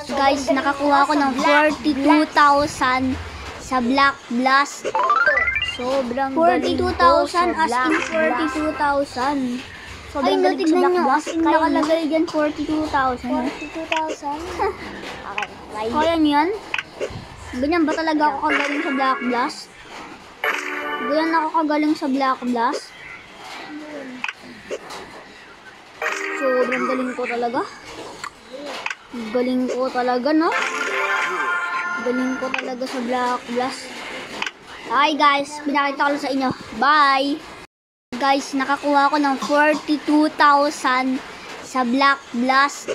Guys, nakakuha ko ng 42,000 sa Black Blast. Sobrang 42,000 as in 42,000. Ay, no, tignan nyo. As in nakalagay dyan 42,000. 42,000? Okay. Kaya nyo yan? Ganyan ba talaga ako kagaling sa Black Blast? Ganyan ako kagaling sa Black Blast? Sobrang galing ko talaga. Galing ko talaga, no? Galing ko talaga sa Black Blast. Hi guys, pinakita ko lang sa inyo. Bye! Guys, nakakuha ko ng 42,000 sa Black Blast.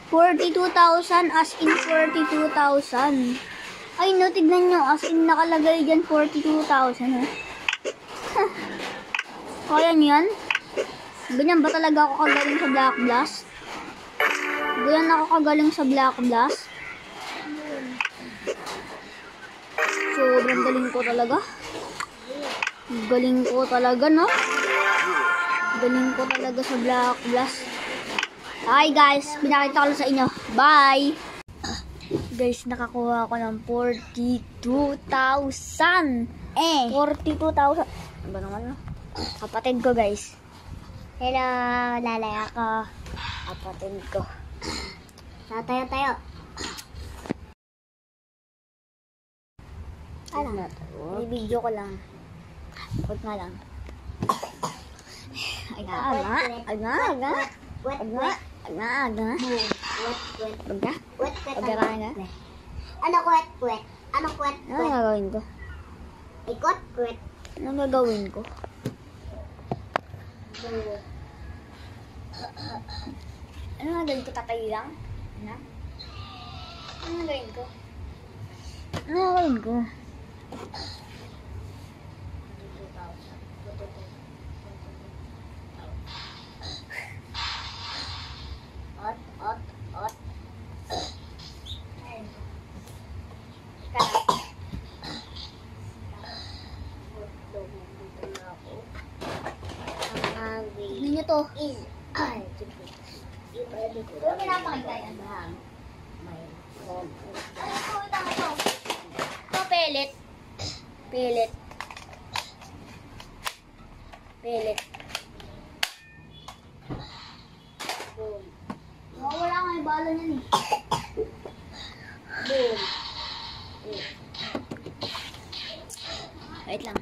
42,000 as in 42,000. Ay no, tignan nyo. As in nakalagay dyan 42,000. Kaya nyo yan? Ganyan ba talaga ako kagaling sa Black Blast? Ganyan ako kagaling sa Black Blast? Sobrang galing ko talaga. Galing ko talaga, no? Galing ko talaga sa Black Blast. Hi guys, pinakita ko lang sa inyo. Bye! Guys, nakakuha ko ng 42,000. 42,000. Ano ba naman, no? Kapatid ko, guys. Hello, lalay ako. Kapatid ko. Tayo. Ano na to? I-video ko lang. Huwag nga lang. Ano kwet? Ano gagawin ko? Ikot, kwet. Ano gagawin ko? Ano gagawin ko? Tatayo lang? Ano gagawin ko? Ano gagawin ko? Ot. Tignan nyo to. Pero pinapakita yan. Ito, pellet. Pellet. Boom. Wala nga yung bala niyan eh. Boom. Wait lang.